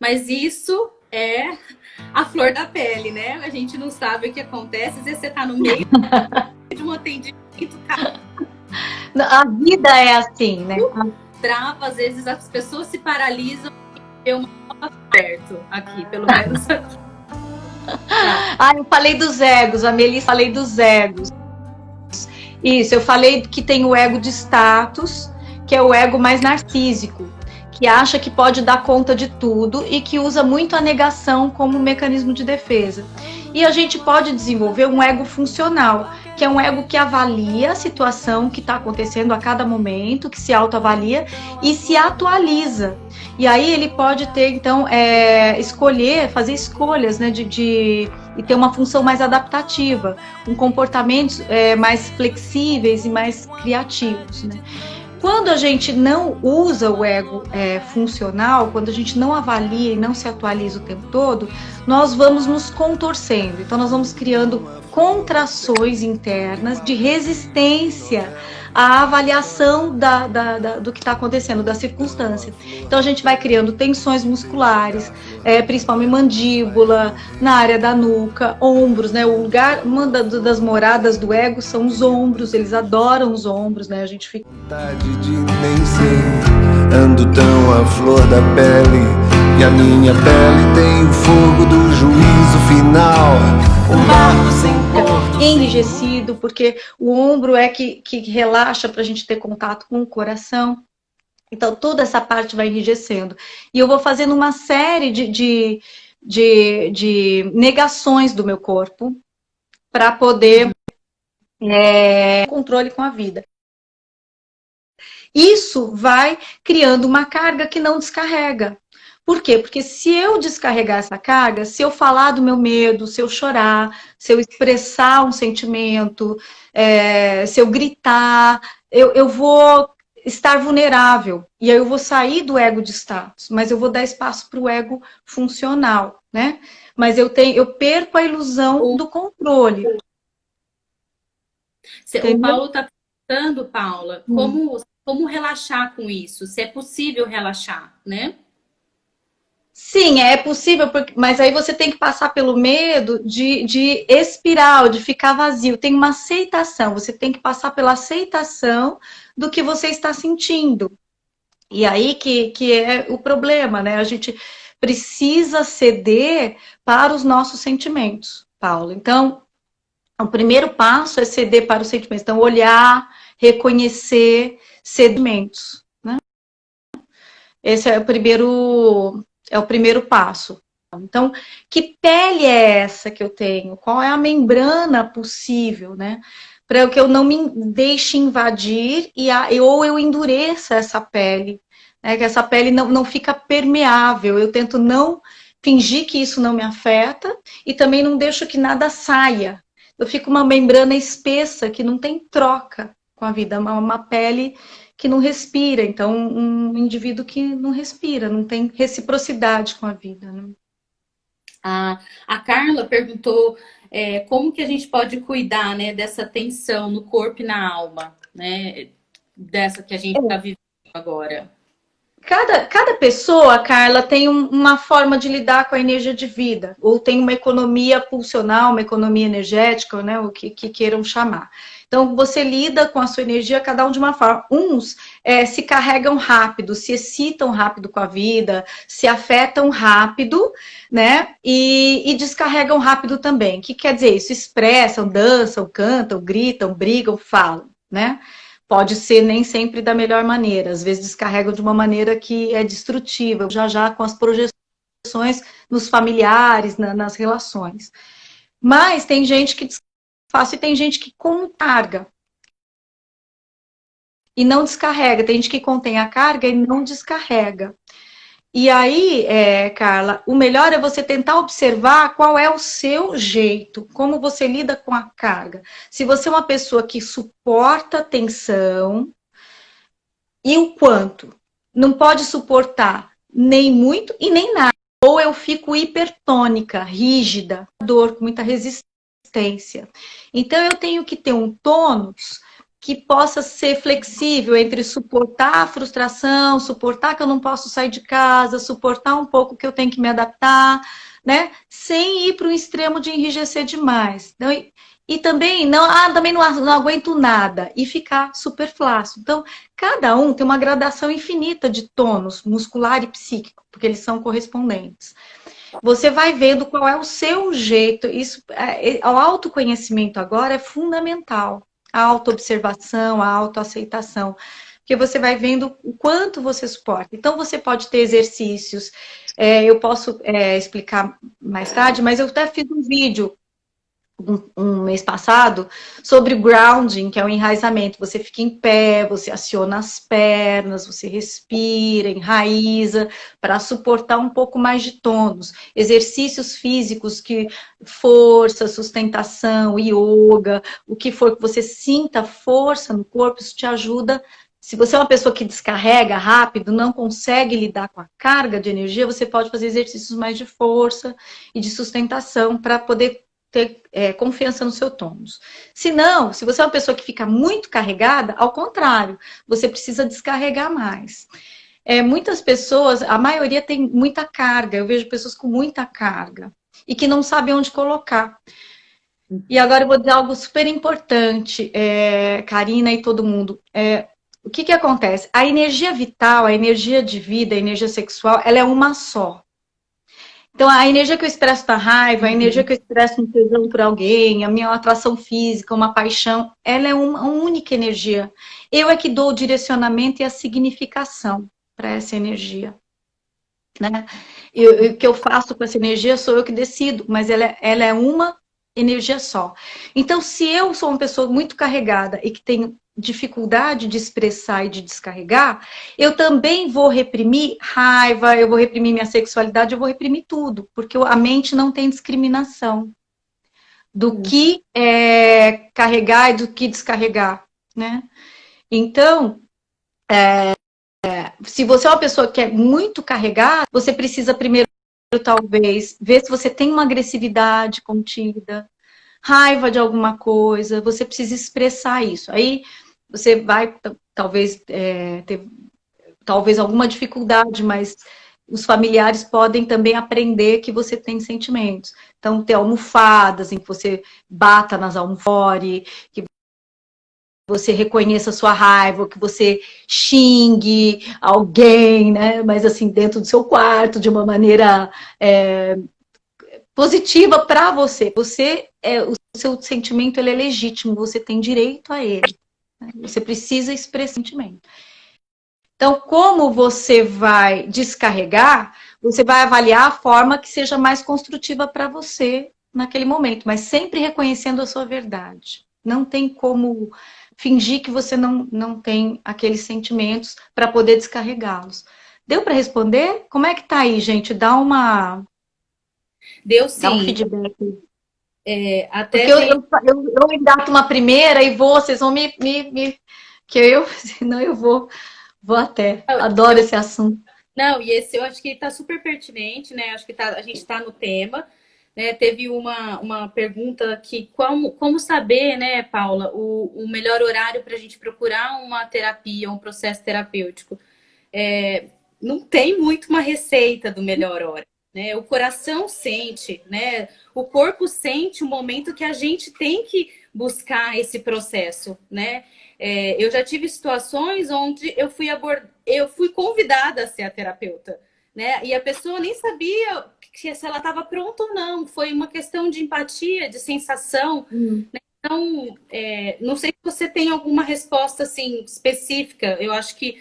Mas isso é a flor da pele, né? A gente não sabe o que acontece. Às vezes você está no meio de um atendimento, A vida é assim, né? trava, às vezes as pessoas se paralisam e vê uma perto aqui, pelo menos aqui. Tá. Ah, eu falei dos egos, a Melissa, falei dos egos. Isso, eu falei que tem o ego de status, que é o ego mais narcísico, que acha que pode dar conta de tudo e que usa muito a negação como mecanismo de defesa. E a gente pode desenvolver um ego funcional, que é um ego que avalia a situação que está acontecendo a cada momento, que se autoavalia e se atualiza. E aí ele pode ter, então, escolher, fazer escolhas, né, e ter uma função mais adaptativa, com comportamentos mais flexíveis e mais criativos, né? Quando a gente não usa o ego funcional, quando a gente não avalia e não se atualiza o tempo todo, nós vamos nos contorcendo. Então, nós vamos criando contrações internas de resistência à avaliação do que está acontecendo, da circunstância. Então, a gente vai criando tensões musculares, principalmente mandíbula, na área da nuca, ombros, né? O lugar, uma das moradas do ego são os ombros, eles adoram os ombros, né? A gente fica... De nem sei, ando tão à flor da pele, e a minha pele tem o fogo do juízo final, o mar sem porto, enrijecido, porque o ombro é que relaxa para a gente ter contato com o coração. Então, toda essa parte vai enrijecendo. E eu vou fazendo uma série de negações do meu corpo para poder controle com a vida. Isso vai criando uma carga que não descarrega. Por quê? Porque se eu descarregar essa carga, se eu falar do meu medo, se eu chorar, se eu expressar um sentimento, se eu gritar, eu vou estar vulnerável. E aí eu vou sair do ego de status, mas eu vou dar espaço para o ego funcional, né? Mas eu perco a ilusão do controle. O Entendeu? Paulo está perguntando, Paula, como relaxar com isso? Se é possível relaxar, né? Sim, é possível, mas aí você tem que passar pelo medo de espiral, de ficar vazio. Tem uma aceitação, você tem que passar pela aceitação do que você está sentindo. E aí que é o problema, né? A gente precisa ceder para os nossos sentimentos, Paulo. Então, o primeiro passo é ceder para os sentimentos. Então, olhar, reconhecer sedimentos, né? Esse é o primeiro passo. Então, que pele é essa que eu tenho? Qual é a membrana possível, né? Para que eu não me deixe invadir ou eu endureça essa pele, né? Que essa pele não fica permeável. Eu tento não fingir que isso não me afeta e também não deixo que nada saia. Eu fico uma membrana espessa que não tem troca com a vida, uma pele que não respira, então um indivíduo que não respira, não tem reciprocidade com a vida, né? A Carla perguntou como que a gente pode cuidar, né, dessa tensão no corpo e na alma, né, dessa que a gente está vivendo agora. Cada pessoa, Carla, tem uma forma de lidar com a energia de vida, ou tem uma economia pulsional, uma economia energética, né, o que queiram chamar. Então, você lida com a sua energia, cada um de uma forma. Uns se carregam rápido, se excitam rápido com a vida, se afetam rápido, né, e descarregam rápido também. O que quer dizer isso? Expressam, dançam, cantam, gritam, brigam, falam, né? Pode ser nem sempre da melhor maneira, às vezes descarregam de uma maneira que é destrutiva, já com as projeções nos familiares, nas relações. Mas tem gente que desfaz e tem gente que carga e não descarrega, tem gente que contém a carga e não descarrega. E aí, Carla, o melhor é você tentar observar qual é o seu jeito, como você lida com a carga. Se você é uma pessoa que suporta tensão, e o quanto? Não pode suportar nem muito e nem nada. Ou eu fico hipertônica, rígida, dor, com muita resistência. Então eu tenho que ter um tônus que possa ser flexível entre suportar a frustração, suportar que eu não posso sair de casa, suportar um pouco que eu tenho que me adaptar, né? Sem ir para o extremo de enrijecer demais. Então, e também também não aguento nada e ficar super flácido. Então, cada um tem uma gradação infinita de tônus muscular e psíquico, porque eles são correspondentes. Você vai vendo qual é o seu jeito. Isso, o autoconhecimento agora é fundamental. A autoobservação, a autoaceitação. Porque você vai vendo o quanto você suporta. Então, você pode ter exercícios. Eu posso explicar mais tarde, mas eu até fiz um vídeo um mês passado sobre grounding, que é o enraizamento. Você fica em pé, você aciona as pernas, você respira, enraiza, para suportar um pouco mais de tônus. Exercícios físicos que força, sustentação, yoga, o que for que você sinta força no corpo, isso te ajuda. Se você é uma pessoa que descarrega rápido, não consegue lidar com a carga de energia, você pode fazer exercícios mais de força e de sustentação para poder ter confiança no seu tônus. Se não, se você é uma pessoa que fica muito carregada, ao contrário, você precisa descarregar mais. Muitas pessoas, a maioria tem muita carga, eu vejo pessoas com muita carga e que não sabem onde colocar. E agora eu vou dizer algo super importante, Karina e todo mundo. O que acontece? A energia vital, a energia de vida, a energia sexual, ela é uma só. Então, a energia que eu expresso na raiva, a energia que eu expresso no tesão por alguém, a minha atração física, uma paixão, ela é uma única energia. Eu é que dou o direcionamento e a significação para essa energia. Né? O que eu faço com essa energia sou eu que decido, mas ela é uma energia só. Então, se eu sou uma pessoa muito carregada e que tenho dificuldade de expressar e de descarregar, eu também vou reprimir raiva, eu vou reprimir minha sexualidade, eu vou reprimir tudo, porque a mente não tem discriminação do que carregar e do que descarregar, né? Então, se você é uma pessoa que é muito carregada, você precisa primeiro, talvez, ver se você tem uma agressividade contida, raiva de alguma coisa, você precisa expressar isso. Aí você vai, talvez, ter alguma dificuldade, mas os familiares podem também aprender que você tem sentimentos. Então, ter almofadas em que você bata nas almofadas, que você reconheça a sua raiva, que você xingue alguém, né? Mas assim, dentro do seu quarto, de uma maneira positiva para você. O seu sentimento ele é legítimo, você tem direito a ele. Né? Você precisa expressar sentimento. Então, como você vai descarregar, você vai avaliar a forma que seja mais construtiva para você naquele momento, mas sempre reconhecendo a sua verdade. Não tem como fingir que você não tem aqueles sentimentos para poder descarregá-los. Deu para responder? Como é que tá aí, gente? Deu sim. Dá um feedback. Até porque eu engato uma primeira e vocês vão senão eu vou até. Adoro esse assunto. Não, e esse eu acho que está super pertinente, né? Acho que a gente está no tema. Né? Teve uma pergunta que como saber, né, Paula, o melhor horário para a gente procurar uma terapia, um processo terapêutico. Não tem muito uma receita do melhor hora. Né? O coração sente, né? O corpo sente o momento que a gente tem que buscar esse processo, né? Eu já tive situações onde eu fui convidada a ser a terapeuta, né? E a pessoa nem sabia se ela estava pronta ou não. Foi uma questão de empatia, de sensação. Né? Então, não sei se você tem alguma resposta assim específica. Eu acho que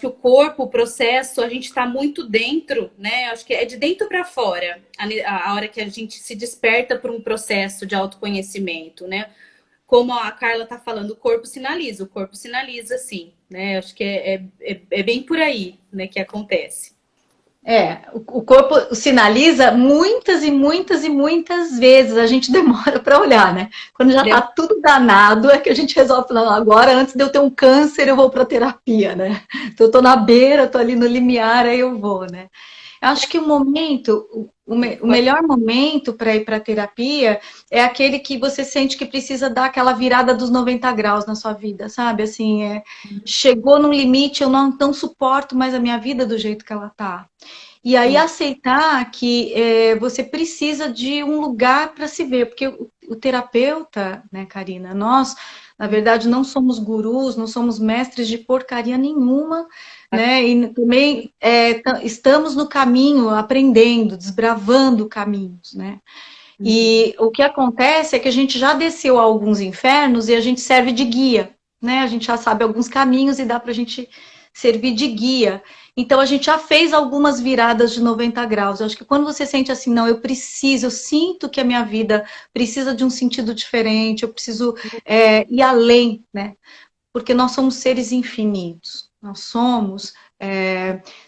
o corpo, o processo, a gente está muito dentro, né? Acho que é de dentro para fora, a hora que a gente se desperta para um processo de autoconhecimento, né? Como a Carla está falando, o corpo sinaliza sim, né? Acho que é bem por aí, né, que acontece. O corpo sinaliza muitas e muitas e muitas vezes, a gente demora para olhar, né? Quando já tá tudo danado, é que a gente resolve falar, agora, antes de eu ter um câncer, eu vou para terapia, né? Então, eu tô na beira, tô ali no limiar, aí eu vou, né? Eu acho que o momento, o melhor momento para ir para a terapia é aquele que você sente que precisa dar aquela virada dos 90 graus na sua vida, sabe? Assim, chegou num limite, eu não suporto mais a minha vida do jeito que ela tá. E aí aceitar que você precisa de um lugar para se ver, porque o terapeuta, né, Karina, nós, na verdade, não somos gurus, não somos mestres de porcaria nenhuma, né? E também estamos no caminho, aprendendo, desbravando caminhos, né? E o que acontece é que a gente já desceu a alguns infernos e a gente serve de guia, né? A gente já sabe alguns caminhos e dá para a gente servir de guia. Então, a gente já fez algumas viradas de 90 graus. Eu acho que quando você sente assim, não, eu sinto que a minha vida precisa de um sentido diferente, eu preciso ir além, né? Porque nós somos seres infinitos. Nós somos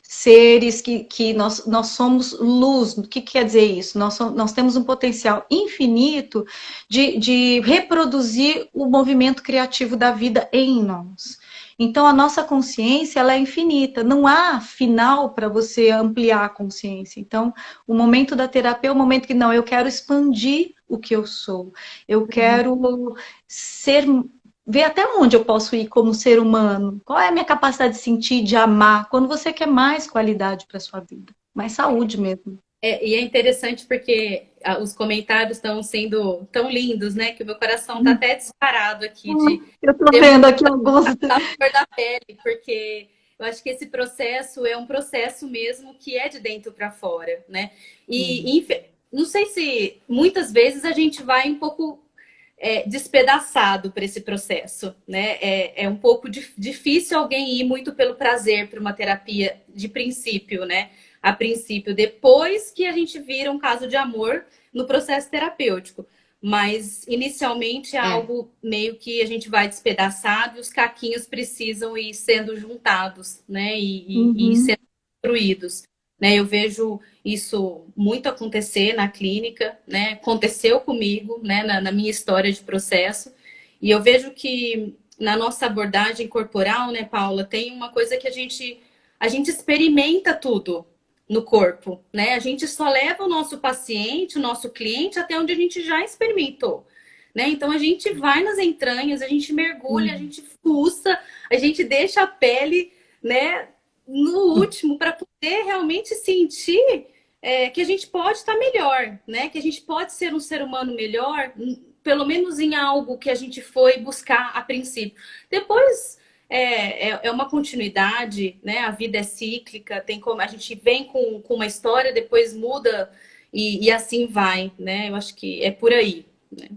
seres que nós somos luz. O que quer dizer isso? Nós temos um potencial infinito de reproduzir o movimento criativo da vida em nós. Então, a nossa consciência ela é infinita, não há final para você ampliar a consciência. Então, o momento da terapia é o momento que, não, eu quero expandir o que eu sou, eu quero ver até onde eu posso ir como ser humano, qual é a minha capacidade de sentir, de amar, quando você quer mais qualidade para a sua vida, mais saúde mesmo. E é interessante porque os comentários estão sendo tão lindos, né? Que o meu coração está até disparado aqui de... Eu estou vendo aqui alguns... Da cor da pele, porque eu acho que esse processo é um processo mesmo que é de dentro para fora, né? E não sei se muitas vezes a gente vai um pouco despedaçado para esse processo, né? É um pouco difícil alguém ir muito pelo prazer para uma terapia de princípio, né? A princípio, depois que a gente vira um caso de amor no processo terapêutico. Mas, inicialmente, é algo meio que a gente vai despedaçado e os caquinhos precisam ir sendo juntados, né? E sendo construídos. Né? Eu vejo isso muito acontecer na clínica, né? Aconteceu comigo, né? Na minha história de processo. E eu vejo que na nossa abordagem corporal, né, Paula, tem uma coisa que a gente experimenta tudo no corpo, né? A gente só leva o nosso paciente, o nosso cliente, até onde a gente já experimentou, né? Então, a gente vai nas entranhas, a gente mergulha, a gente fuça, a gente deixa a pele, né, no último, para poder realmente sentir que a gente pode estar melhor, né? Que a gente pode ser um ser humano melhor, pelo menos em algo que a gente foi buscar a princípio. Depois... É uma continuidade, né? A vida é cíclica, tem como a gente vem com uma história, depois muda e assim vai, né? Eu acho que é por aí, né?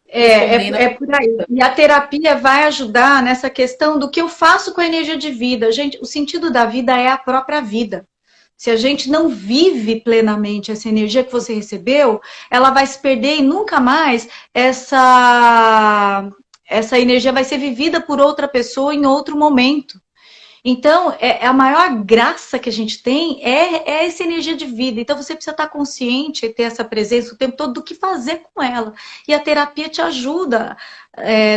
É por aí. E a terapia vai ajudar nessa questão do que eu faço com a energia de vida. Gente, o sentido da vida é a própria vida. Se a gente não vive plenamente essa energia que você recebeu, ela vai se perder e nunca mais essa energia vai ser vivida por outra pessoa em outro momento. Então, a maior graça que a gente tem é essa energia de vida. Então, você precisa estar consciente e ter essa presença o tempo todo do que fazer com ela. E a terapia te ajuda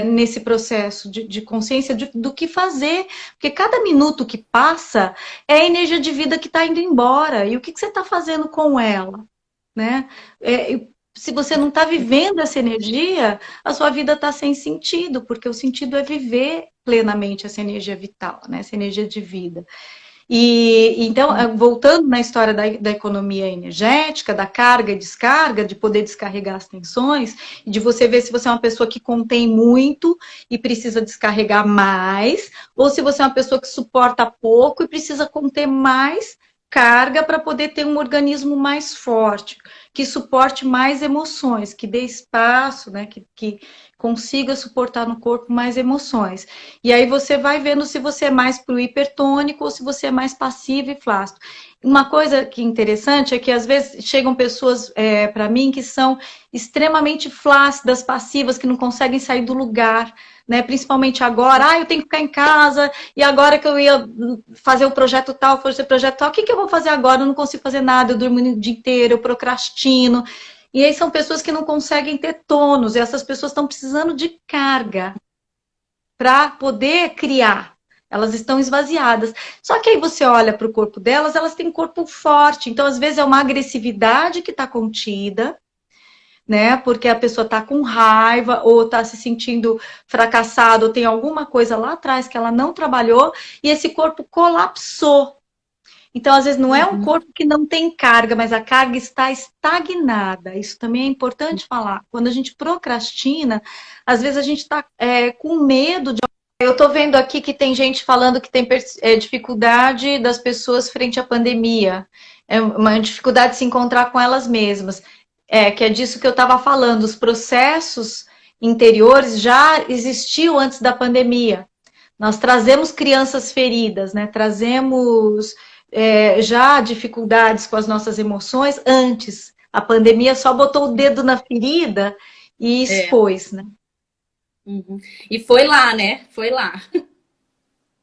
nesse processo de consciência do que fazer. Porque cada minuto que passa é a energia de vida que está indo embora. E o que você está fazendo com ela? Né? Se você não está vivendo essa energia, a sua vida está sem sentido, porque o sentido é viver plenamente essa energia vital, né? Essa energia de vida. E então, voltando na história da economia energética, da carga e descarga, de poder descarregar as tensões, e de você ver se você é uma pessoa que contém muito e precisa descarregar mais, ou se você é uma pessoa que suporta pouco e precisa conter mais carga para poder ter um organismo mais forte, que suporte mais emoções, que dê espaço, né, que consiga suportar no corpo mais emoções. E aí você vai vendo se você é mais para o hipertônico ou se você é mais passivo e flácido. Uma coisa que é interessante é que às vezes chegam pessoas para mim que são extremamente flácidas, passivas, que não conseguem sair do lugar, né? Principalmente agora, eu tenho que ficar em casa, e agora que eu ia fazer o projeto tal, fazer o projeto tal, o que eu vou fazer agora? Eu não consigo fazer nada, eu durmo o dia inteiro, eu procrastino. E aí são pessoas que não conseguem ter tônus, e essas pessoas estão precisando de carga para poder criar. Elas estão esvaziadas. Só que aí você olha para o corpo delas, elas têm um corpo forte. Então, às vezes, é uma agressividade que está contida, né? Porque a pessoa está com raiva, ou está se sentindo fracassado, ou tem alguma coisa lá atrás que ela não trabalhou, e esse corpo colapsou. Então, às vezes, não é um corpo que não tem carga, mas a carga está estagnada. Isso também é importante falar. Quando a gente procrastina, às vezes a gente está com medo de. Eu estou vendo aqui que tem gente falando que tem dificuldade das pessoas frente à pandemia. É uma dificuldade de se encontrar com elas mesmas. Que é disso que eu estava falando. Os processos interiores já existiam antes da pandemia. Nós trazemos crianças feridas, né? Trazemos já dificuldades com as nossas emoções antes. A pandemia só botou o dedo na ferida e expôs, né? Uhum. E foi lá, né? Foi lá.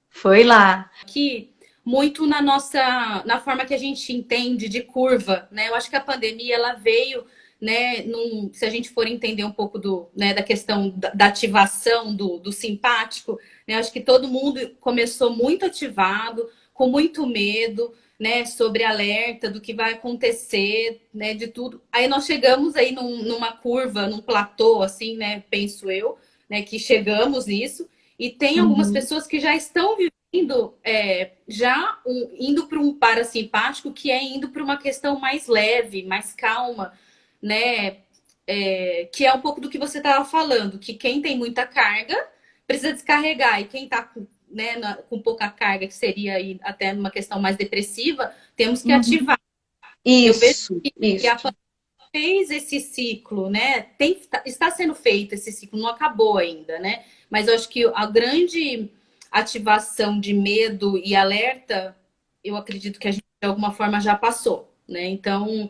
Foi lá. Que muito na forma que a gente entende de curva, né? Eu acho que a pandemia ela veio, né? Se a gente for entender um pouco da questão da ativação do simpático, né? Eu acho que todo mundo começou muito ativado, com muito medo, né? Sobre alerta do que vai acontecer, né? De tudo. Aí nós chegamos aí numa curva, num platô, assim, né? Penso eu, né? Que chegamos nisso. E tem algumas pessoas que já estão vivendo, indo para um parasimpático, que é indo para uma questão mais leve, mais calma, né? Que é um pouco do que você estava falando, que quem tem muita carga precisa descarregar, e quem está com pouca carga, que seria aí até numa questão mais depressiva, temos que ativar. Eu vejo que a pandemia fez esse ciclo, né? Está sendo feito esse ciclo, não acabou ainda, né? Mas eu acho que a grande ativação de medo e alerta, eu acredito que a gente de alguma forma já passou, né? Então,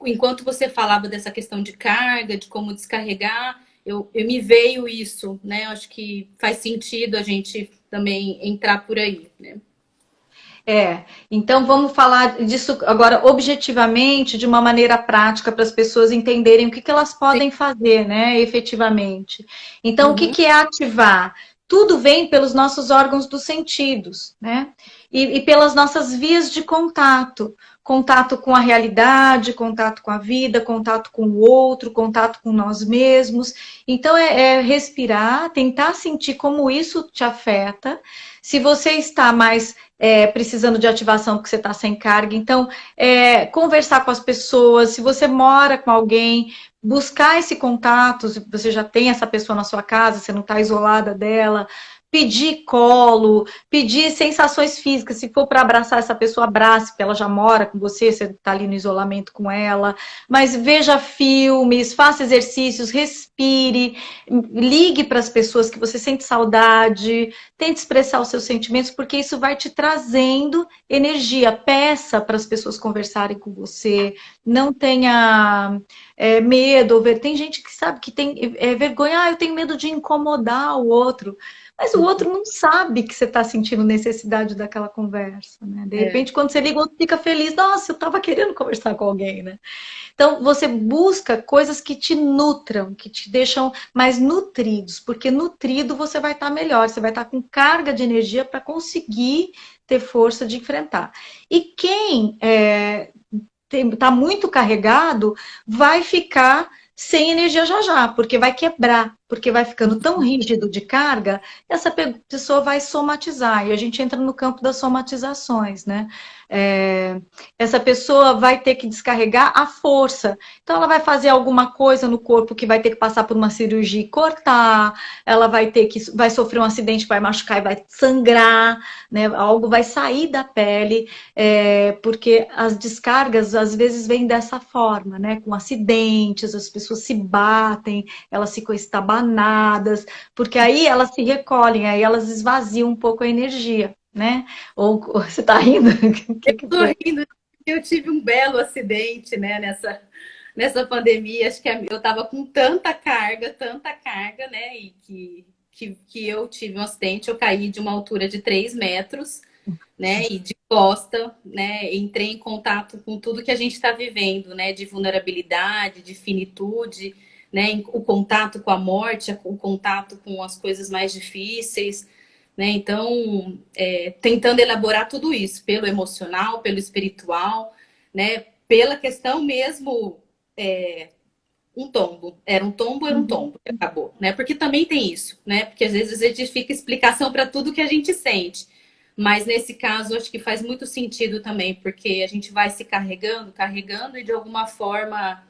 enquanto você falava dessa questão de carga, de como descarregar, eu me veio isso, né? Eu acho que faz sentido a gente também entrar por aí, né? Então vamos falar disso agora objetivamente, de uma maneira prática, para as pessoas entenderem o que elas podem fazer, né, efetivamente. Então, o que é ativar? Tudo vem pelos nossos órgãos dos sentidos, né? E pelas nossas vias de contato. Contato com a realidade, contato com a vida, contato com o outro, contato com nós mesmos. Então, respirar, tentar sentir como isso te afeta. Se você está mais precisando de ativação porque você está sem carga, então, conversar com as pessoas. Se você mora com alguém, buscar esse contato, se você já tem essa pessoa na sua casa, você não está isolada dela, pedir colo, pedir sensações físicas. Se for para abraçar essa pessoa, abrace, porque ela já mora com você, você está ali no isolamento com ela. Mas veja filmes, faça exercícios, respire, ligue para as pessoas que você sente saudade, tente expressar os seus sentimentos, porque isso vai te trazendo energia. Peça para as pessoas conversarem com você, não tenha medo. Tem gente que sabe que tem vergonha, eu tenho medo de incomodar o outro. Mas o outro não sabe que você está sentindo necessidade daquela conversa, né? De repente, quando você liga, o outro fica feliz. Nossa, eu estava querendo conversar com alguém, né? Então, você busca coisas que te nutram, que te deixam mais nutridos, porque nutrido você vai estar melhor, você vai estar com carga de energia para conseguir ter força de enfrentar. E quem está muito carregado vai ficar sem energia já, porque vai quebrar, porque vai ficando tão rígido de carga, essa pessoa vai somatizar, e a gente entra no campo das somatizações, né? Essa pessoa vai ter que descarregar a força, então ela vai fazer alguma coisa no corpo que vai ter que passar por uma cirurgia e cortar, ela vai sofrer um acidente, vai machucar e vai sangrar, né? Algo vai sair da pele, porque as descargas às vezes vêm dessa forma, né? Com acidentes, as pessoas se batem, elas ficam estabanadas, porque aí elas se recolhem, aí elas esvaziam um pouco a energia, né? Ou você tá rindo? Eu tô rindo, eu tive um belo acidente, né, nessa pandemia. Acho que eu tava com tanta carga, né? E que eu tive um acidente, eu caí de uma altura de 3 metros, né? E de costa, né? Entrei em contato com tudo que a gente está vivendo, né? De vulnerabilidade, de finitude, né? O contato com a morte, o contato com as coisas mais difíceis. né? Então, tentando elaborar tudo isso, pelo emocional, pelo espiritual, né? Pela questão mesmo, um tombo. Era um tombo, era um tombo, e acabou, né? Porque também tem isso, né? Porque às vezes a gente fica explicação para tudo que a gente sente. Mas nesse caso, acho que faz muito sentido também, porque a gente vai se carregando, carregando, e de alguma forma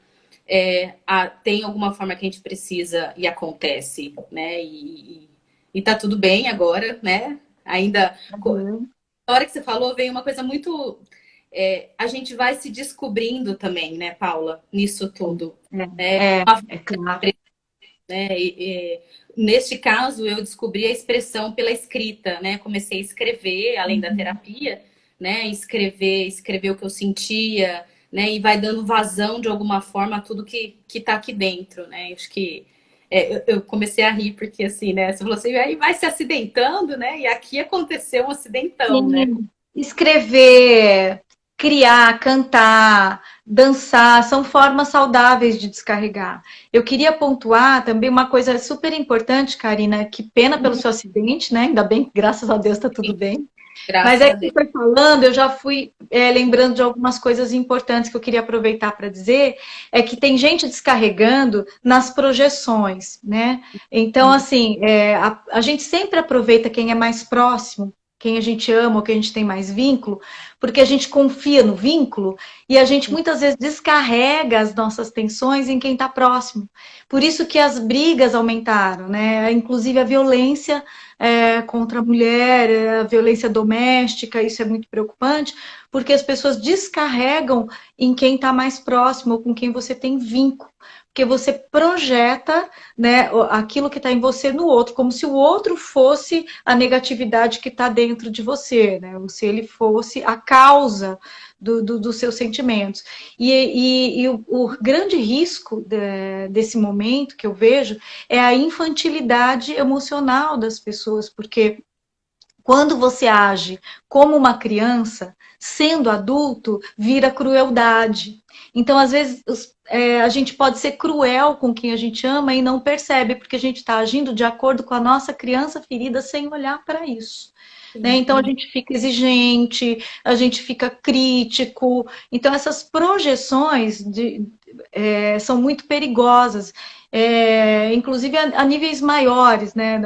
tem alguma forma que a gente precisa e acontece, né? E tá tudo bem agora, né? Ainda. Na hora que você falou, veio uma coisa muito. A gente vai se descobrindo também, né, Paula, nisso tudo. É claro. Né? Neste caso, eu descobri a expressão pela escrita, né? Comecei a escrever, além da terapia, né? Escrever o que eu sentia, né? E vai dando vazão de alguma forma a tudo que tá aqui dentro, né? Acho que eu comecei a rir porque assim, né? Você falou assim, aí vai se acidentando, né? E aqui aconteceu um acidentão, né? Sim. Escrever, criar, cantar, dançar, são formas saudáveis de descarregar. Eu queria pontuar também uma coisa super importante, Karina, que pena pelo seu acidente, né? Ainda bem que, graças a Deus, está tudo bem. Mas Graças é a que você Deus. foi falando, eu já fui lembrando de algumas coisas importantes que eu queria aproveitar para dizer, é que tem gente descarregando nas projeções, né? Então, assim, a gente sempre aproveita quem é mais próximo, quem a gente ama ou quem a gente tem mais vínculo, porque a gente confia no vínculo e a gente muitas vezes descarrega as nossas tensões em quem está próximo. Por isso que as brigas aumentaram, né? Inclusive a violência contra a mulher, a violência doméstica, isso é muito preocupante, porque as pessoas descarregam em quem está mais próximo ou com quem você tem vínculo. Porque você projeta, né, aquilo que está em você no outro, como se o outro fosse a negatividade que está dentro de você, né? Ou se ele fosse a causa dos seus sentimentos. E o grande risco desse momento que eu vejo é a infantilidade emocional das pessoas, porque quando você age como uma criança, sendo adulto, vira crueldade. Então, às vezes, a gente pode ser cruel com quem a gente ama e não percebe, porque a gente está agindo de acordo com a nossa criança ferida sem olhar para isso. Né? Então, a gente fica exigente, a gente fica crítico. Então, essas projeções são muito perigosas. Inclusive a níveis maiores, né,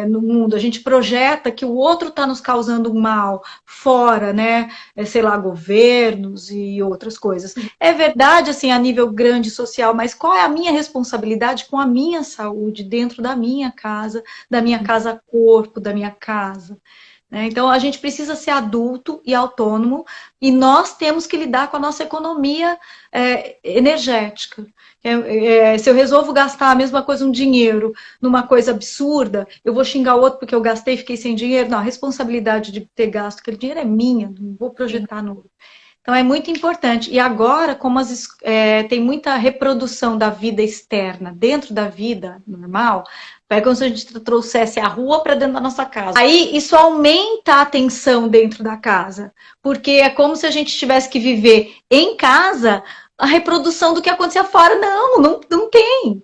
no mundo. A gente projeta que o outro está nos causando um mal fora, né, sei lá, governos e outras coisas. É verdade, assim, a nível grande social, mas qual é a minha responsabilidade com a minha saúde dentro da minha casa corpo, da minha casa? Então, a gente precisa ser adulto e autônomo e nós temos que lidar com a nossa economia energética. Se eu resolvo gastar a mesma coisa, um dinheiro, numa coisa absurda, eu vou xingar o outro porque eu gastei e fiquei sem dinheiro. Não, a responsabilidade de ter gasto aquele dinheiro é minha, não vou projetar no outro. Então, é muito importante. E agora, como tem muita reprodução da vida externa dentro da vida normal, é como se a gente trouxesse a rua para dentro da nossa casa. Aí, isso aumenta a tensão dentro da casa, porque é como se a gente tivesse que viver em casa a reprodução do que acontecia fora. Não tem.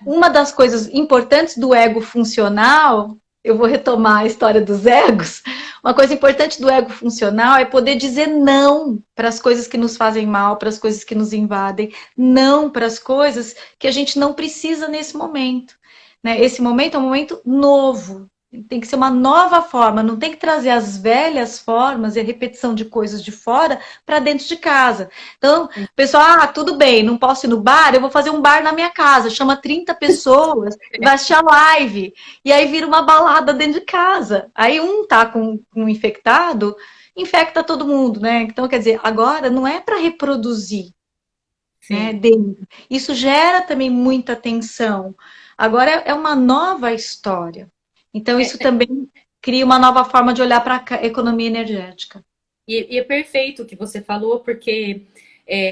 Uma das coisas importantes do ego funcional, eu vou retomar a história dos egos. Uma coisa importante do ego funcional é poder dizer não para as coisas que nos fazem mal, para as coisas que nos invadem, não para as coisas que a gente não precisa nesse momento. Né? Esse momento é um momento novo. Tem que ser uma nova forma, não tem que trazer as velhas formas e a repetição de coisas de fora para dentro de casa. Então, o pessoal, tudo bem, não posso ir no bar, eu vou fazer um bar na minha casa, chama 30 pessoas, vai assistir a live, e aí vira uma balada dentro de casa. Aí um tá com um infectado, infecta todo mundo, né? Então, quer dizer, agora não é para reproduzir, né? Isso gera também muita tensão. Agora é uma nova história. Então, isso também cria uma nova forma de olhar para a economia energética. E é perfeito o que você falou, porque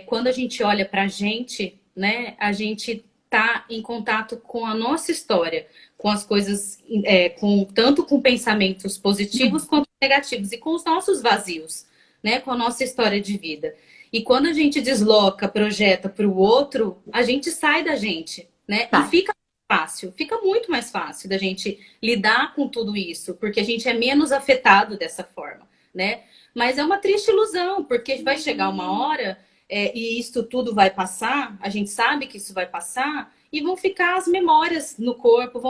quando a gente olha para a gente, né, a gente está em contato com a nossa história, com as coisas, tanto com pensamentos positivos quanto negativos, e com os nossos vazios, né, com a nossa história de vida. E quando a gente desloca, projeta para o outro, a gente sai da gente, né, e fica fácil, fica muito mais fácil da gente lidar com tudo isso, porque a gente é menos afetado dessa forma, né? Mas é uma triste ilusão, porque vai chegar uma hora e isso tudo vai passar, a gente sabe que isso vai passar, e vão ficar as memórias no corpo,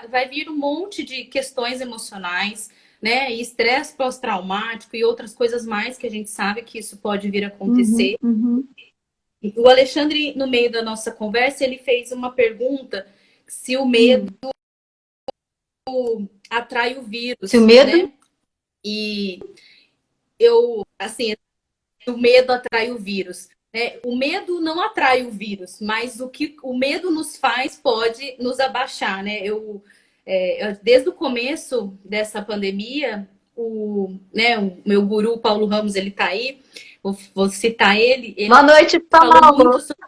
vai vir um monte de questões emocionais, né? E estresse pós-traumático e outras coisas mais que a gente sabe que isso pode vir a acontecer. O Alexandre, no meio da nossa conversa, ele fez uma pergunta se o medo atrai o vírus, Se o medo... né? E eu, assim, o medo atrai o vírus. Né? O medo não atrai o vírus, mas o que o medo nos faz pode nos abaixar, né? Desde o começo dessa pandemia, o meu guru Paulo Ramos, ele tá aí, vou citar ele. Boa noite, falou Paulo. muito sobre...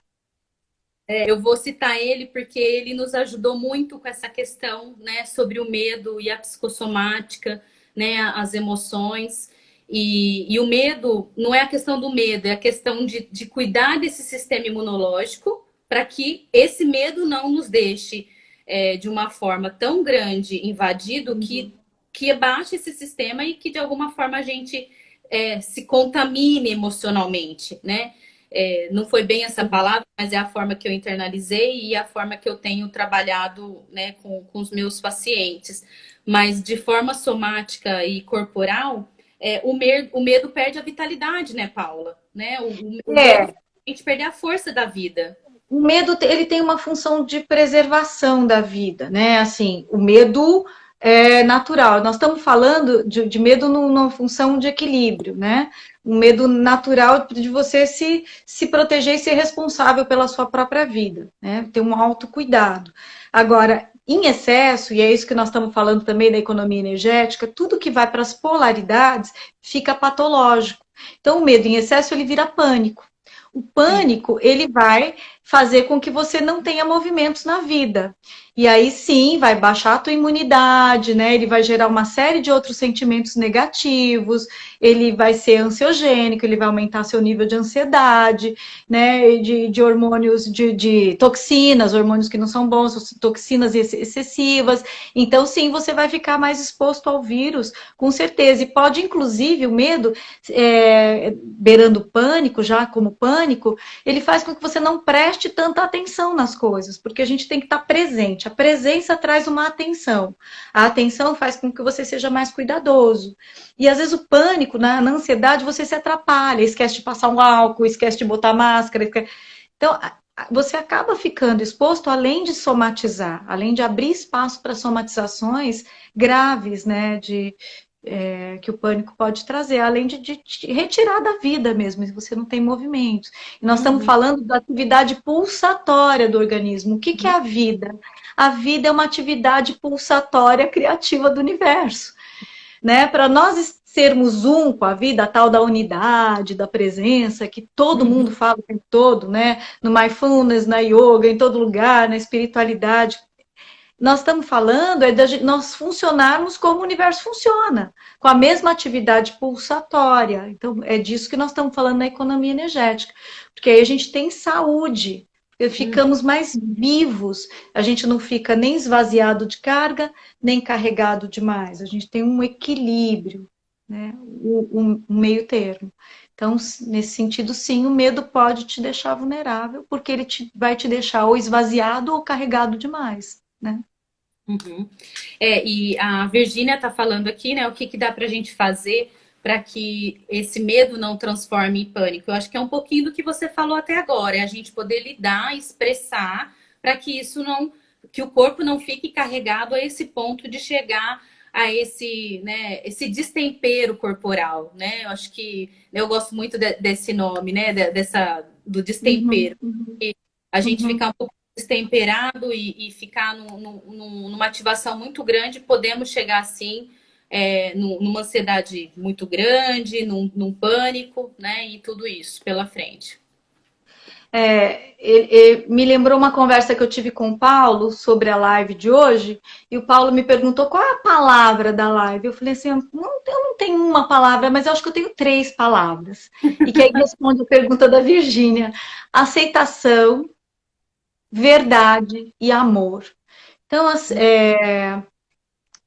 eu vou citar ele porque ele nos ajudou muito com essa questão, né, sobre o medo e a psicossomática, né, as emoções. E o medo não é a questão do medo, é a questão de cuidar desse sistema imunológico para que esse medo não nos deixe de uma forma tão grande invadido que abaixe esse sistema e que de alguma forma a gente se contamine emocionalmente, né? Não foi bem essa palavra, mas é a forma que eu internalizei e a forma que eu tenho trabalhado, né, com os meus pacientes. Mas de forma somática e corporal, o medo perde a vitalidade, né, Paula? Né? O medo a gente perder a força da vida. O medo, ele tem uma função de preservação da vida, né? Assim, o medo é natural. Nós estamos falando de medo numa função de equilíbrio, né? Um medo natural de você se proteger e ser responsável pela sua própria vida, né? Ter um autocuidado. Agora, em excesso, e é isso que nós estamos falando também da economia energética, tudo que vai para as polaridades fica patológico. Então, o medo em excesso, ele vira pânico. O pânico, ele vai fazer com que você não tenha movimentos na vida. E aí sim, vai baixar a tua imunidade, né? Ele vai gerar uma série de outros sentimentos negativos, ele vai ser ansiogênico, ele vai aumentar seu nível de ansiedade, né? De hormônios, de toxinas, hormônios que não são bons, toxinas excessivas. Então, sim, você vai ficar mais exposto ao vírus, com certeza. E pode, inclusive, o medo, beirando pânico, já como pânico, ele faz com que você não preste tanta atenção nas coisas, porque a gente tem que estar presente. A presença traz uma atenção. A atenção faz com que você seja mais cuidadoso. E às vezes o pânico, na ansiedade, você se atrapalha, esquece de passar um álcool, esquece de botar máscara. Então, você acaba ficando exposto, além de somatizar, além de abrir espaço para somatizações graves, né, que o pânico pode trazer, além de te retirar da vida mesmo, se você não tem movimentos. E nós estamos falando da atividade pulsatória do organismo. O que é a vida? A vida é uma atividade pulsatória criativa do universo. Né? Para nós sermos um com a vida, a tal da unidade, da presença, que todo mundo fala o tempo todo, né? No mindfulness, na yoga, em todo lugar, na espiritualidade. Nós estamos falando de nós funcionarmos como o universo funciona, com a mesma atividade pulsatória. Então, é disso que nós estamos falando na economia energética. Porque aí a gente tem saúde, ficamos mais vivos, a gente não fica nem esvaziado de carga, nem carregado demais. A gente tem um equilíbrio, né? Um meio termo. Então, nesse sentido, sim, o medo pode te deixar vulnerável, porque ele vai te deixar ou esvaziado ou carregado demais, né? E a Virgínia está falando aqui, né, o que dá para a gente fazer para que esse medo não transforme em pânico. Eu acho que é um pouquinho do que você falou até agora, é a gente poder lidar, expressar, para que que o corpo não fique carregado a esse ponto de chegar a esse destempero corporal, né? Eu acho que eu gosto muito desse nome, né, do destempero. A gente ficar um pouco destemperado e ficar numa ativação muito grande, podemos chegar assim numa ansiedade muito grande, num pânico, né? E tudo isso pela frente. Me lembrou uma conversa que eu tive com o Paulo sobre a live de hoje, e o Paulo me perguntou qual é a palavra da live. Eu falei assim, eu não tenho uma palavra, mas eu acho que eu tenho 3 palavras. E que aí responde a pergunta da Virgínia: aceitação, verdade e amor. Então,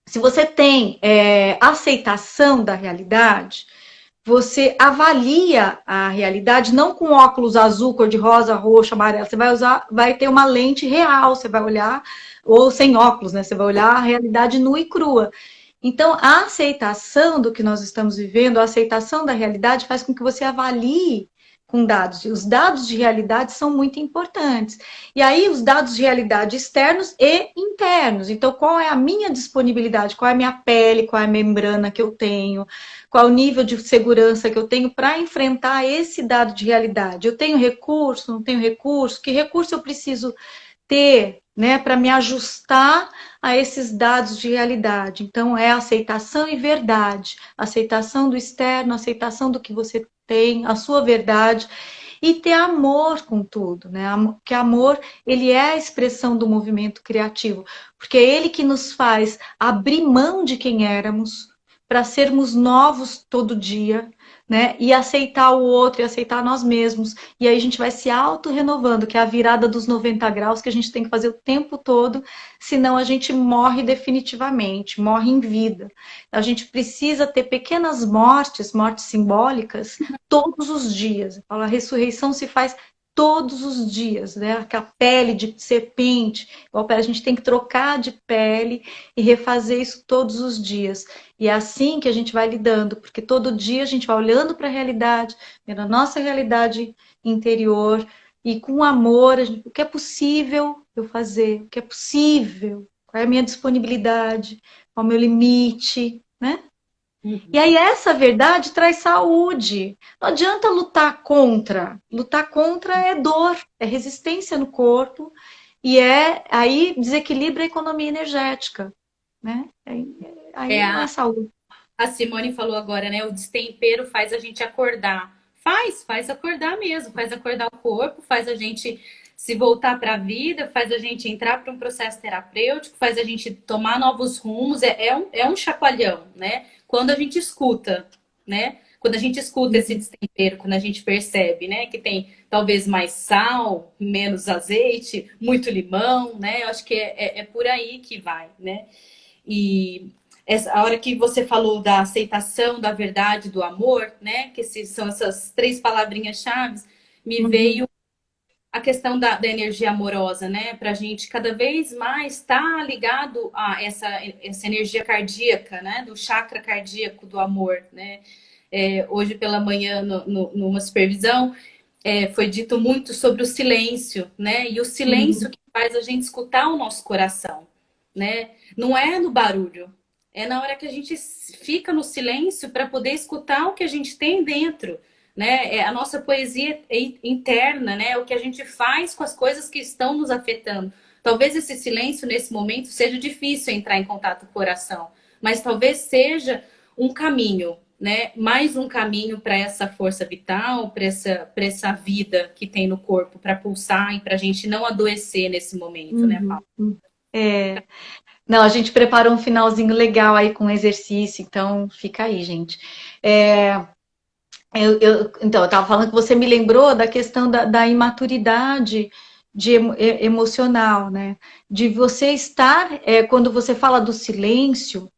se você tem aceitação da realidade, você avalia a realidade não com óculos azul, cor de rosa, roxo, amarelo. Você vai ter uma lente real, você vai olhar, ou sem óculos, né? Você vai olhar a realidade nua e crua. Então, a aceitação do que nós estamos vivendo, a aceitação da realidade faz com que você avalie com dados. Os dados de realidade são muito importantes. E aí, os dados de realidade externos e internos. Então, qual é a minha disponibilidade? Qual é a minha pele? Qual é a membrana que eu tenho? Qual é o nível de segurança que eu tenho para enfrentar esse dado de realidade? Eu tenho recurso? Não tenho recurso? Que recurso eu preciso ter, né, para me ajustar a esses dados de realidade? Então, é aceitação e verdade. Aceitação do externo, aceitação do que você tem, a sua verdade, e ter amor com tudo, né? Porque amor, ele é a expressão do movimento criativo, porque é ele que nos faz abrir mão de quem éramos para sermos novos todo dia, né? E aceitar o outro e aceitar nós mesmos. E aí a gente vai se auto-renovando, que é a virada dos 90 graus que a gente tem que fazer o tempo todo, senão a gente morre definitivamente, morre em vida. A gente precisa ter pequenas mortes, mortes simbólicas, todos os dias. A ressurreição se faz todos os dias, né? Aquela pele de serpente, a gente tem que trocar de pele e refazer isso todos os dias. E é assim que a gente vai lidando, porque todo dia a gente vai olhando para a realidade, vendo a nossa realidade interior, e com amor, o que é possível eu fazer, o que é possível, qual é a minha disponibilidade, qual é o meu limite, né? E aí essa verdade traz saúde. Não adianta lutar contra. Lutar contra é dor, é resistência no corpo e aí desequilibra a economia energética, né? Aí não é A, saúde. a Simone falou agora, né? O destempero faz a gente acordar. Faz acordar mesmo, faz acordar o corpo, faz a gente se voltar para a vida, faz a gente entrar para um processo terapêutico, faz a gente tomar novos rumos. É um chacoalhão, né? Quando a gente escuta, né? Quando a gente escuta esse destempero, quando a gente percebe, né, que tem talvez mais sal, menos azeite, muito limão, né? Eu acho que é por aí que vai, né? E a hora que você falou da aceitação, da verdade, do amor, né? Que são essas três palavrinhas-chave, me veio a questão da energia amorosa, né? Para a gente cada vez mais estar ligado a essa energia cardíaca, né? Do chakra cardíaco do amor, né? Hoje pela manhã, numa supervisão, foi dito muito sobre o silêncio, né? E o silêncio que faz a gente escutar o nosso coração, né? Não é no barulho, é na hora que a gente fica no silêncio para poder escutar o que a gente tem dentro, né? É a nossa poesia interna, né? O que a gente faz com as coisas que estão nos afetando. Talvez esse silêncio nesse momento seja difícil entrar em contato com o coração, mas talvez seja um caminho, né? Mais um caminho para essa força vital, para essa vida que tem no corpo, para pulsar e para a gente não adoecer nesse momento, né, Paulo? É, não, a gente preparou um finalzinho legal aí com exercício, então fica aí, gente. Então, eu estava falando que você me lembrou da questão da imaturidade emocional, né? De você estar, quando você fala do silêncio,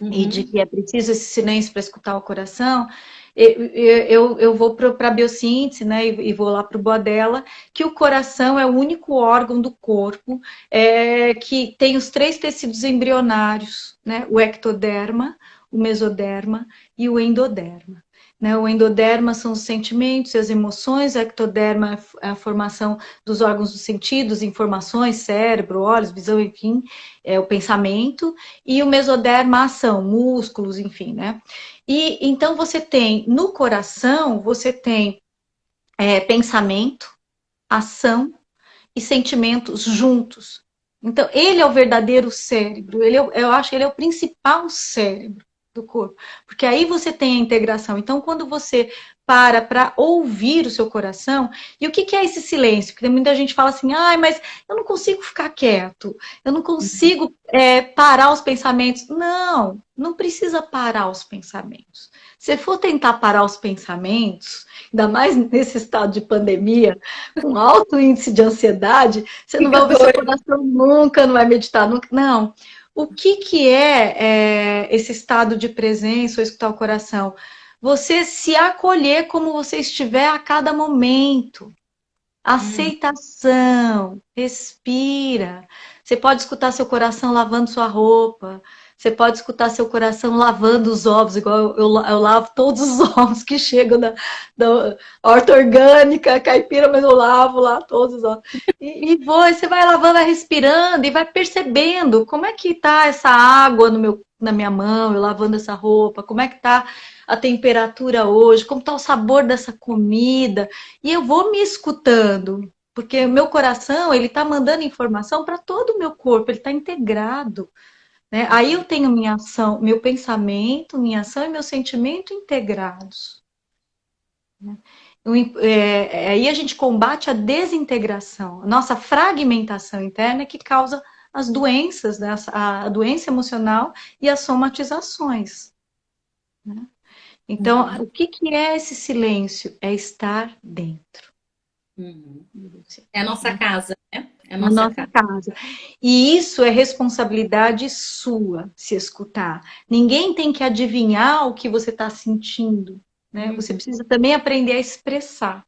e de que é preciso esse silêncio para escutar o coração, eu vou para a biossíntese, né, e vou lá para o Boadella, que o coração é o único órgão do corpo que tem os três tecidos embrionários, né, o ectoderma, o mesoderma e o endoderma. Né, o endoderma são os sentimentos e as emoções, o ectoderma é a formação dos órgãos dos sentidos, informações, cérebro, olhos, visão, enfim, é o pensamento, e o mesoderma, a ação, músculos, enfim, né? E então você tem, no coração, você tem pensamento, ação e sentimentos juntos. Então, ele é o verdadeiro cérebro, eu acho que ele é o principal cérebro do corpo, porque aí você tem a integração. Então, quando você para ouvir o seu coração. E o que é esse silêncio? Porque muita gente fala assim, ai, mas eu não consigo ficar quieto, eu não consigo parar os pensamentos. Não, não precisa parar os pensamentos. Se for tentar parar os pensamentos, ainda mais nesse estado de pandemia, com alto índice de ansiedade, você não vai ouvir seu coração nunca, não vai meditar nunca. Não. O que é esse estado de presença ou escutar o coração? Você se acolher como você estiver a cada momento. Aceitação, respira. Você pode escutar seu coração lavando sua roupa. Você pode escutar seu coração lavando os ovos, igual eu lavo todos os ovos que chegam da horta orgânica, caipira, mas eu lavo lá todos os ovos. Você vai lavando, vai respirando e vai percebendo como é que tá essa água na minha mão, eu lavando essa roupa, como é que tá a temperatura hoje, como tá o sabor dessa comida. E eu vou me escutando, porque o meu coração, ele tá mandando informação para todo o meu corpo, ele tá integrado. Né? Aí eu tenho minha ação, meu pensamento, minha ação e meu sentimento integrados. Né? Aí a gente combate a desintegração, a nossa fragmentação interna que causa as doenças, né? A doença emocional e as somatizações. Né? Então, o que é esse silêncio? É estar dentro. É a nossa casa, né? É a nossa casa. E isso é responsabilidade sua, se escutar. Ninguém tem que adivinhar o que você está sentindo, né? Você precisa também aprender a expressar.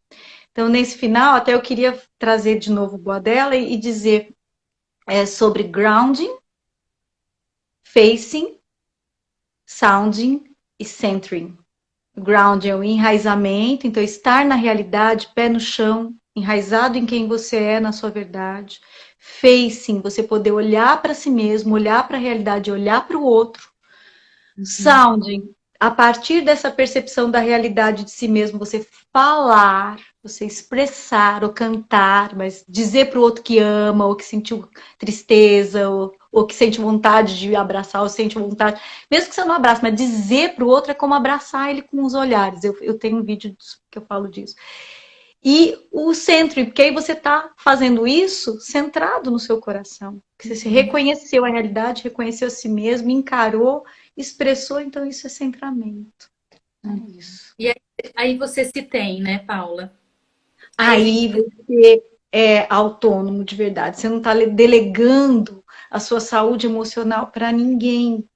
Então, nesse final, até eu queria trazer de novo o Boadella e dizer sobre grounding, facing, sounding e centering. Grounding é o enraizamento, então estar na realidade, pé no chão, enraizado em quem você é, na sua verdade. Facing, você poder olhar para si mesmo, olhar para a realidade, olhar para o outro. Sounding, a partir dessa percepção da realidade de si mesmo, você falar, você expressar ou cantar, mas dizer para o outro que ama, ou que sentiu tristeza, ou que sente vontade de abraçar, ou sente vontade, mesmo que você não abrace, mas dizer para o outro é como abraçar ele com os olhares. Eu tenho um vídeo que eu falo disso. E o centro, porque aí você está fazendo isso centrado no seu coração. Você se reconheceu a realidade, reconheceu a si mesmo, encarou, expressou, então isso é centramento. É isso. E aí você se tem, né, Paula? Aí você é autônomo de verdade. Você não está delegando a sua saúde emocional para ninguém.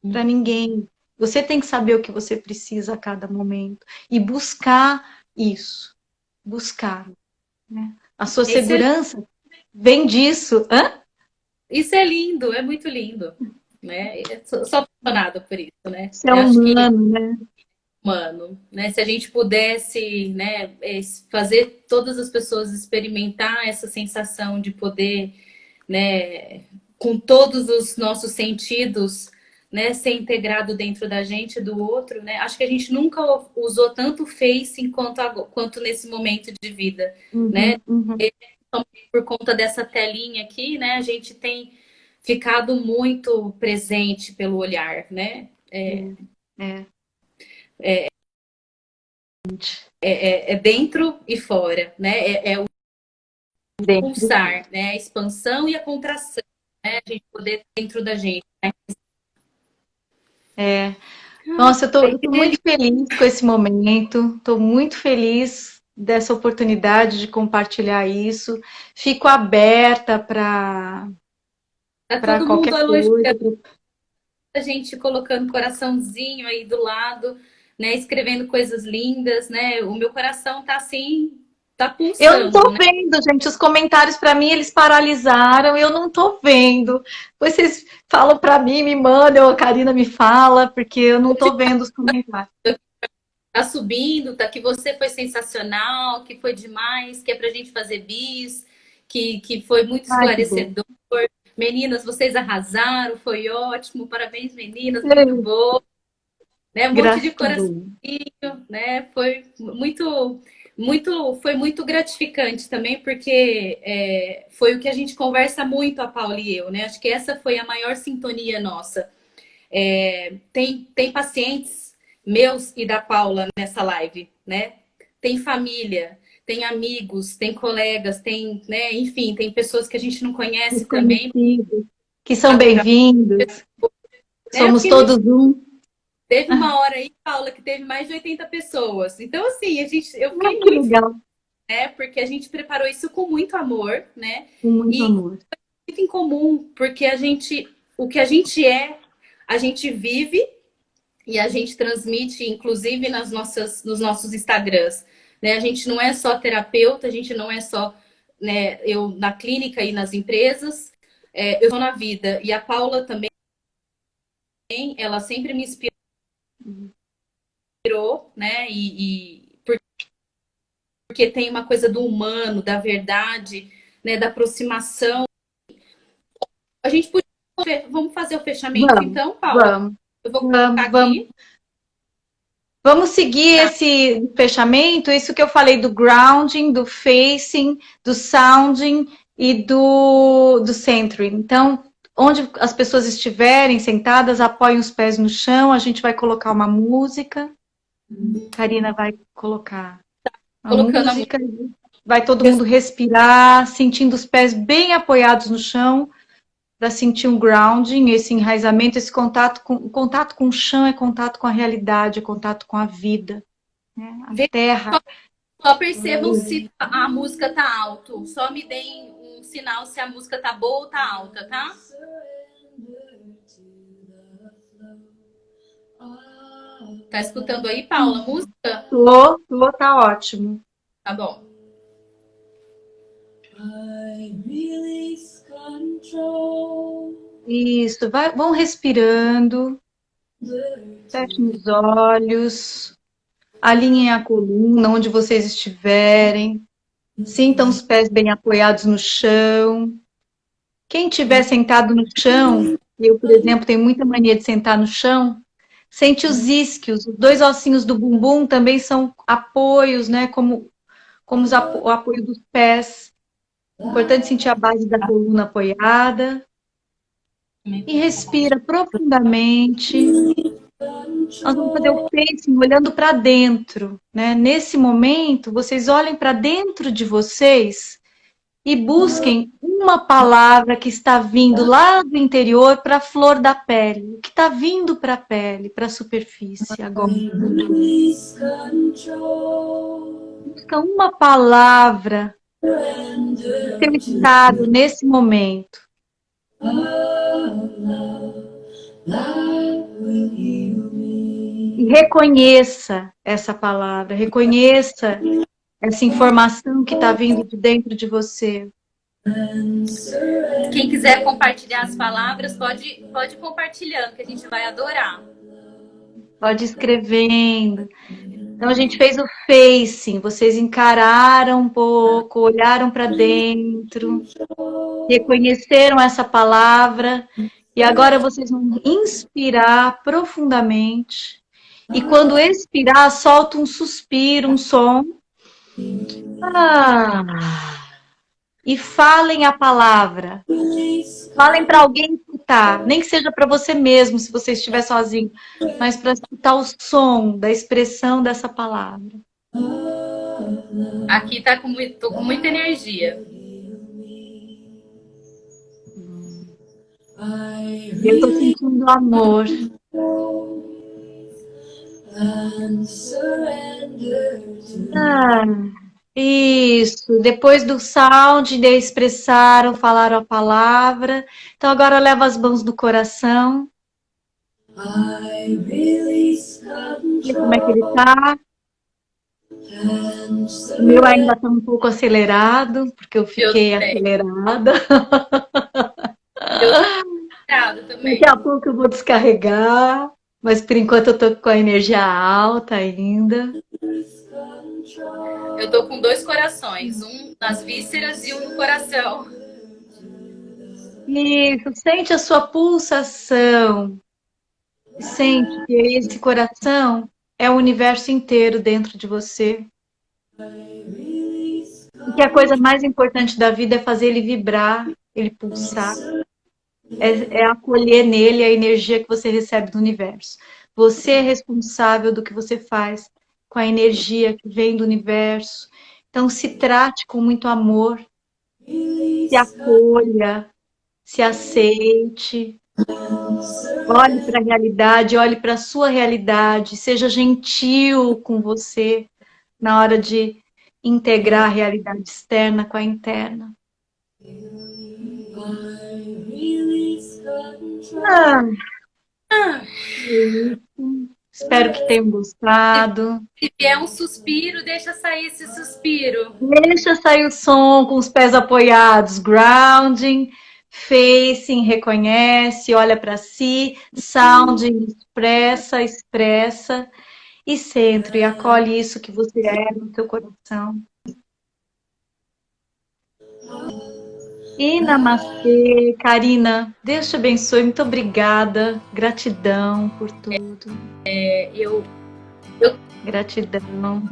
Para ninguém. Você tem que saber o que você precisa a cada momento. E buscar isso. Buscar. Né? A sua segurança vem disso. Hã? Isso é lindo, é muito lindo. Né? Eu sou apaixonada por isso, né? Isso é humano, né? Humano, né? Se a gente pudesse, né, fazer todas as pessoas experimentar essa sensação de poder, né, com todos os nossos sentidos, né, ser integrado dentro da gente e do outro, né? Acho que a gente nunca usou tanto o Face quanto nesse momento de vida, né? Por conta dessa telinha aqui, né, a gente tem ficado muito presente pelo olhar, né? É dentro e fora, né? É o pulsar, né? A expansão e a contração, né? A gente poder dentro da gente. Né? Nossa, eu tô muito feliz com esse momento, estou muito feliz dessa oportunidade de compartilhar isso. Fico aberta para qualquer coisa. A gente colocando coraçãozinho aí do lado, né? Escrevendo coisas lindas, né? O meu coração tá assim, tá pulsando. Eu não tô vendo, gente. Os comentários para mim eles paralisaram. Eu não tô vendo. Depois vocês falam para mim, me mandam, a Karina me fala, porque eu não tô vendo os comentários. Tá subindo, tá que você foi sensacional, que foi demais, que é pra gente fazer bis, que foi muito esclarecedor. Meninas, vocês arrasaram, foi ótimo. Parabéns, meninas, muito bom. Né? Um monte de coraçãozinho, né? Foi foi muito gratificante também, porque foi o que a gente conversa muito, a Paula e eu, né? Acho que essa foi a maior sintonia nossa. Tem pacientes meus e da Paula nessa live, né? Tem família, tem amigos, tem colegas, tem, né, enfim, tem pessoas que a gente não conhece também. Desconhecidos, que são bem-vindos. Né? Somos todos um. Teve uma hora aí, Paula, que teve mais de 80 pessoas. Então, assim, eu fiquei Que muito, legal. né? Porque a gente preparou isso com muito amor, né? Com muito E amor. muito em comum, porque o que a gente é, a gente vive e a gente transmite, inclusive nos nossos Instagrams. Né? A gente não é só terapeuta, a gente não é só, né, eu na clínica e nas empresas, eu estou na vida. E a Paula também, ela sempre me inspirou, né? Porque tem uma coisa do humano, da verdade, né, da aproximação. A gente podia, vamos fazer o fechamento então, Paula? Eu vou colocar aqui. Vamos seguir esse fechamento, isso que eu falei do grounding, do facing, do sounding e do centering. Então, onde as pessoas estiverem sentadas, apoiem os pés no chão, a gente vai colocar uma música. Karina vai colocar a música, vai todo mundo respirar, sentindo os pés bem apoiados no chão, para sentir um grounding, esse enraizamento, esse contato com o chão é contato com a realidade, é contato com a vida, né? A terra. Só percebam se a música tá alto. Só me deem um sinal se a música tá boa ou tá alta, tá? Tá escutando aí, Paula, a música? Tô, tá ótimo. Tá bom. Isso, vão respirando, fechem os olhos, alinhem a coluna onde vocês estiverem, sintam os pés bem apoiados no chão. Quem estiver sentado no chão, eu, por exemplo, tenho muita mania de sentar no chão, sente os isquios, os dois ossinhos do bumbum também são apoios, né? Como o apoio dos pés. Importante sentir a base da coluna apoiada. E respira profundamente. Nós vamos fazer o facing olhando para dentro, né? Nesse momento, vocês olhem para dentro de vocês e busquem uma palavra que está vindo lá do interior para a flor da pele. O que está vindo para a pele, para a superfície agora? Busca uma palavra seu estado nesse momento. E reconheça essa palavra, reconheça essa informação que está vindo de dentro de você. Quem quiser compartilhar as palavras, pode compartilhando, que a gente vai adorar. Pode ir escrevendo. Então, a gente fez o facing, vocês encararam um pouco, olharam para dentro, reconheceram essa palavra, e agora vocês vão inspirar profundamente, e quando expirar, solta um suspiro, um som, e falem a palavra. Falem para alguém escutar, nem que seja para você mesmo, se você estiver sozinho, mas para escutar o som da expressão dessa palavra. Aqui tô com muita energia. Eu estou sentindo amor. Isso. Depois do sound, de expressaram, falaram a palavra. Então agora leva as mãos no coração. E como é que ele tá? O meu ainda está um pouco acelerado, porque eu fiquei acelerada. Também. Daqui a pouco eu vou descarregar, mas por enquanto eu tô com a energia alta ainda. Eu tô com 2 corações, um nas vísceras e um no coração. Isso, sente a sua pulsação. Sente que esse coração é o universo inteiro dentro de você. E que a coisa mais importante da vida é fazer ele vibrar, ele pulsar. É acolher nele a energia que você recebe do universo. Você é responsável do que você faz com a energia que vem do universo. Então, se trate com muito amor, se acolha, se aceite. Olhe para a realidade, olhe para a sua realidade, seja gentil com você na hora de integrar a realidade externa com a interna. Espero que tenham gostado. Se vier um suspiro, deixa sair esse suspiro. Deixa sair o som com os pés apoiados, grounding, facing, reconhece, olha para si, sounding, expressa, e centro, e acolhe isso que você é no teu coração. E namastê, Karina, Deus te abençoe, muito obrigada, gratidão por tudo. Gratidão.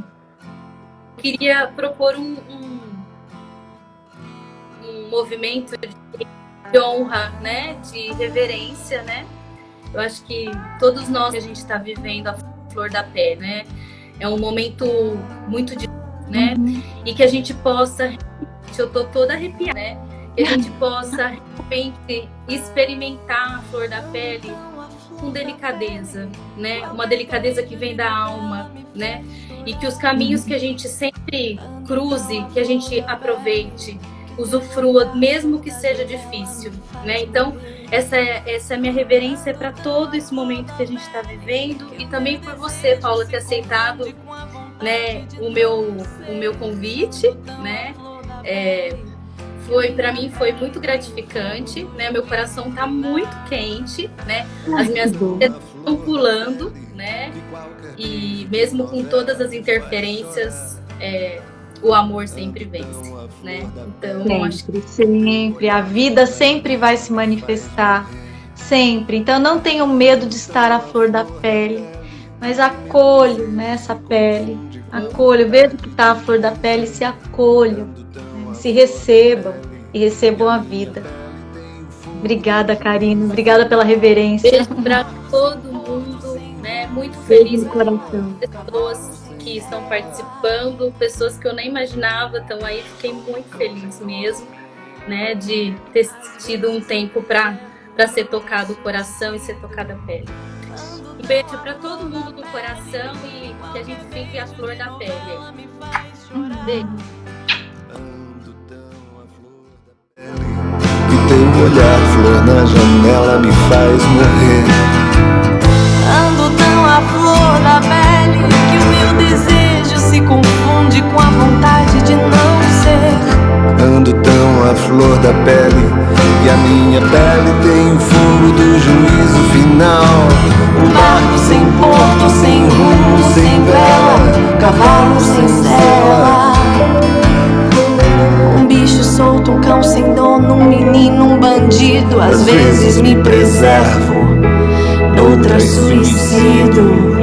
Queria propor um movimento de honra, né? De reverência, né? Eu acho que todos nós que a gente está vivendo a flor da pele, né? É um momento muito difícil, né? E que a gente possa, eu tô toda arrepiada, né? Que a gente possa realmente experimentar a flor da pele com delicadeza, né? Uma delicadeza que vem da alma, né? E que os caminhos que a gente sempre cruze, que a gente aproveite, usufrua, mesmo que seja difícil, né? Então, essa é a minha reverência para todo esse momento que a gente está vivendo e também por você, Paula, ter aceitado, né, o meu convite, né? Para mim foi muito gratificante, né? Meu coração está muito quente, né? As minhas vidas estão pulando, né? E mesmo com todas as interferências, o amor sempre vence, né? Então, sempre. A vida sempre vai se manifestar, sempre. Então, não tenham medo de estar à flor da pele, mas acolham, né, essa pele. Acolham, veja que está a flor da pele, se acolham, né, se recebam e recebam a vida. Obrigada, Karina. Obrigada pela reverência. Beijo para todo mundo, né? Muito feliz com as pessoas que estão participando, pessoas que eu nem imaginava estão aí. Fiquei muito feliz mesmo, né? De ter tido um tempo para ser tocado o coração e ser tocada a pele. Um beijo para todo mundo do coração e que a gente vive a flor da pele. Beijo. E teu olhar, flor na janela, me faz morrer. Ando tão à flor da pele que o meu desejo se confunde com a vontade de não ser. Ando tão à flor da pele e a minha pele tem o fogo do juízo final. Um barco sem porto, sem rumo, sem vela, cavalo sem sela. Um bicho solto, um cão sem dono, um menino, um bandido. Às vezes me preservo, noutra suicido.